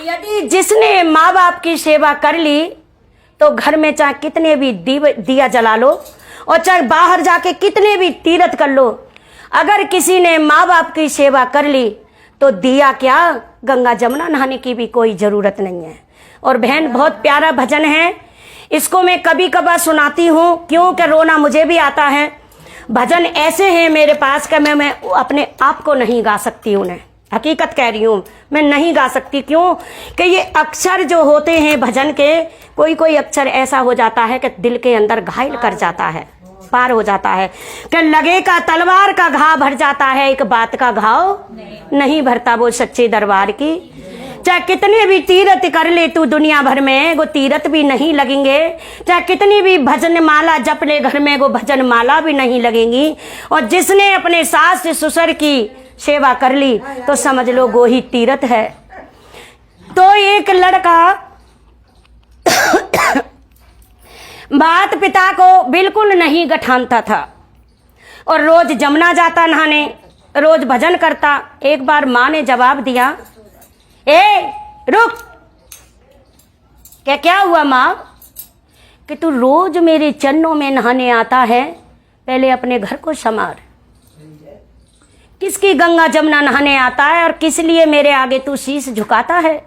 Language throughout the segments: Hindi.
यदि जिसने माँ बाप की सेवा कर ली तो घर में चाहे कितने भी दिया जला लो और चाहे बाहर जाके कितने भी तीर्थ कर लो, अगर किसी ने माँ बाप की सेवा कर ली तो दिया क्या, गंगा जमुना नहाने की भी कोई जरूरत नहीं है। और बहन, बहुत प्यारा भजन है, इसको मैं कभी कभार सुनाती हूँ क्योंकि रोना मुझे भी आता है। भजन ऐसे हैं मेरे पास कि मैं अपने आप को नहीं गा सकती, उन्हें हकीकत कह रही हूँ, मैं नहीं गा सकती। क्यों कि ये अक्षर जो होते हैं भजन के, कोई कोई अक्षर ऐसा हो जाता है कि दिल के अंदर घायल कर जाता है, पार हो जाता है कि लगे का तलवार का घाव भर जाता है, एक बात का घाव नहीं भरता वो सच्चे दरबार की। चाहे कितने भी तीर्थ कर ले तू दुनिया भर में, वो तीर्थ भी नहीं लगेंगे। चाहे कितनी भी भजन माला जप ले घर में, वो भजन माला भी नहीं लगेंगी। और जिसने अपने सास ससुर की सेवा कर ली तो समझ लो वो ही तीर्थ है। तो एक लड़का माता पिता को बिल्कुल नहीं गठानता था और रोज जमुना जाता नहाने, रोज भजन करता। एक बार माँ ने जवाब दिया, ए रुक, क्या हुआ माँ, कि तू रोज मेरे चरणों में नहाने आता है, पहले अपने घर को संवार। किसकी गंगा जमुना नहाने आता है और किस लिए मेरे आगे तू शीश झुकाता है?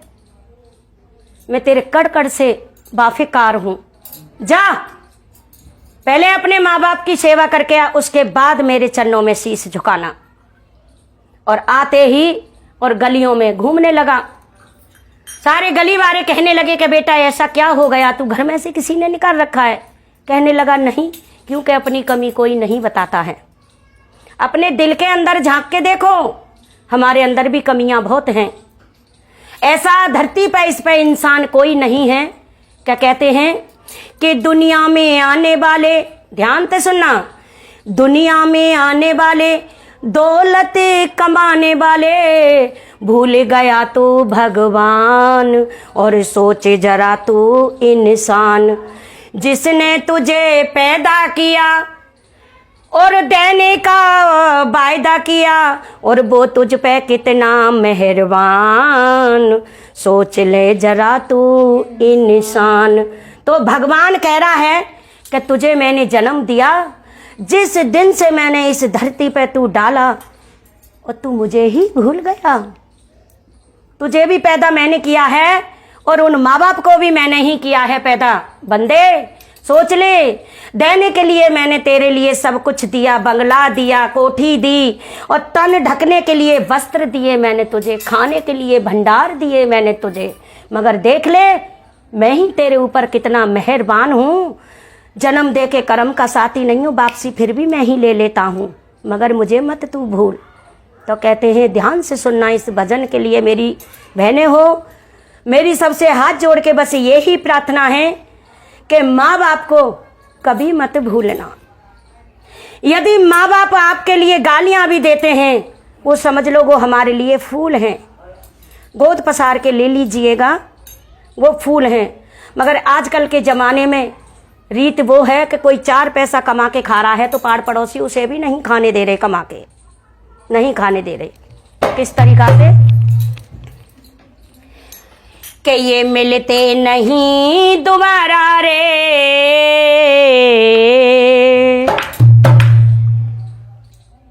मैं तेरे कड़ से बाफिकार हूं। जा पहले अपने माँ बाप की सेवा करके आ, उसके बाद मेरे चरणों में शीश झुकाना। और आते ही और गलियों में घूमने लगा। सारे गली वाले कहने लगे कि बेटा ऐसा क्या हो गया, तू घर में से किसी ने निकाल रखा है? कहने लगा नहीं, क्योंकि अपनी कमी कोई नहीं बताता है। अपने दिल के अंदर झांक के देखो, हमारे अंदर भी कमियां बहुत हैं। ऐसा धरती पर इस पर इंसान कोई नहीं है। क्या कहते हैं कि दुनिया में आने वाले, ध्यान से सुनना, दुनिया में आने वाले दौलत कमाने वाले, भूल गया तू भगवान और सोचे जरा तू इंसान। जिसने तुझे पैदा किया और देने का वायदा किया, और वो तुझ पे कितना मेहरबान, सोच ले जरा तू इंसान। तो भगवान कह रहा है कि तुझे मैंने जन्म दिया, जिस दिन से मैंने इस धरती पे तू डाला और तू मुझे ही भूल गया। तुझे भी पैदा मैंने किया है और उन माँ बाप को भी मैंने ही किया है पैदा। बंदे सोच ले, देने के लिए मैंने तेरे लिए सब कुछ दिया, बंगला दिया, कोठी दी, और तन ढकने के लिए वस्त्र दिए मैंने तुझे, खाने के लिए भंडार दिए मैंने तुझे, मगर देख ले मैं ही तेरे ऊपर कितना मेहरबान हूँ। जन्म दे के कर्म का साथी नहीं हूँ, वापसी फिर भी मैं ही ले लेता हूँ, मगर मुझे मत तू भूल। तो कहते हैं ध्यान से सुनना इस भजन के लिए मेरी बहनें हो, मेरी सबसे हाथ जोड़ के बस यही प्रार्थना है कि माँ बाप को कभी मत भूलना। यदि माँ बाप आपके लिए गालियाँ भी देते हैं, वो समझ लो वो हमारे लिए फूल हैं, गोद पसार के ले लीजिएगा, वो फूल हैं। मगर आजकल के ज़माने में रीत वो है कि कोई 4 पैसा कमा के खा रहा है तो पाड़ पड़ोसी उसे भी नहीं खाने दे रहे, कमा के नहीं खाने दे रहे। किस तरीका से कि ये मिलते नहीं दोबारा रे,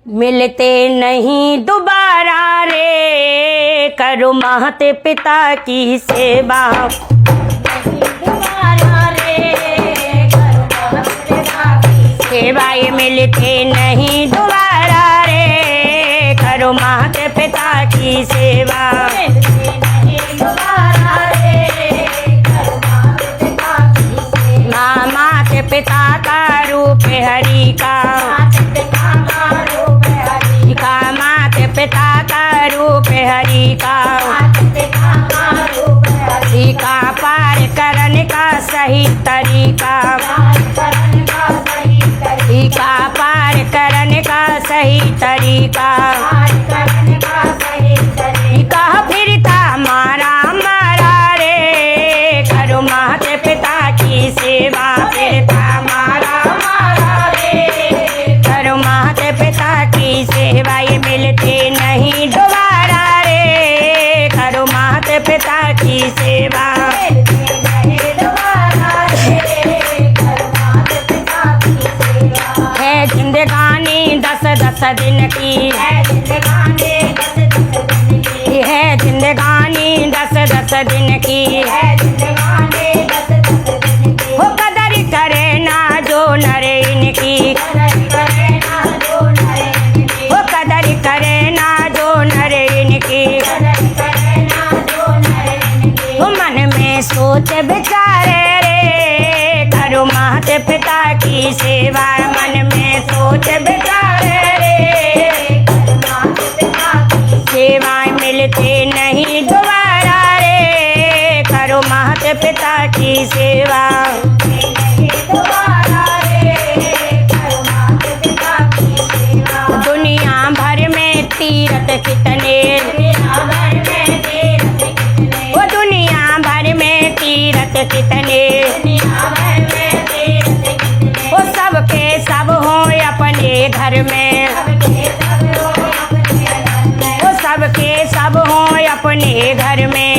मिलते नहीं दोबारा रे, करो माता पिता की सेवा। सेवा ये मिलते नहीं दोबारा रे, करो माता पिता की सेवा। माता पिता का रूप हरि का, माता पिता का रूप हरि का पार करने का सही तरीका, पार करने का सही तरीका। कहा फिरता मारा मारा रे, करो माता पिता की सेवा। फिरता मारा मारा रे, करो माता पिता की सेवा। ये मिलते नहीं दोबारा रे, करो माता पिता की सेवा। है जिंदगानी 10-10 दिन की, है जिंदगानी 10-10 दिन की। हो कदर करे ना जो नर इनकी, हो कदर करे ना जो नर इनकी। हो मन में सोच विचारे रे करो माता पिता की सेवा। मन में सोच विचारे रे सेवाएं मिलते नहीं दोबारा रे करो माता पिता की सेवा। दुनिया भर में तीर्थ कितने, वो दुनिया भर में तीर्थ कितने। वो सबके सब हो अपने घर में, वो सबके सब हो अपने घर में।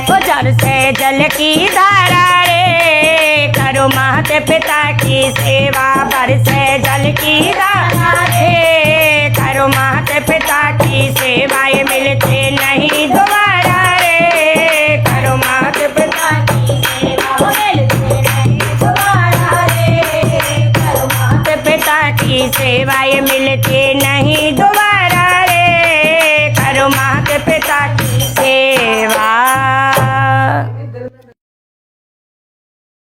वो जल से जल की धारा रे करो माता पिता की सेवा। भर से जल की धारा रे करो माता पिता की सेवा। ये मिलते नहीं दोबारा रे करो माता पिता की सेवा। माता पिता की सेवा ये मिलते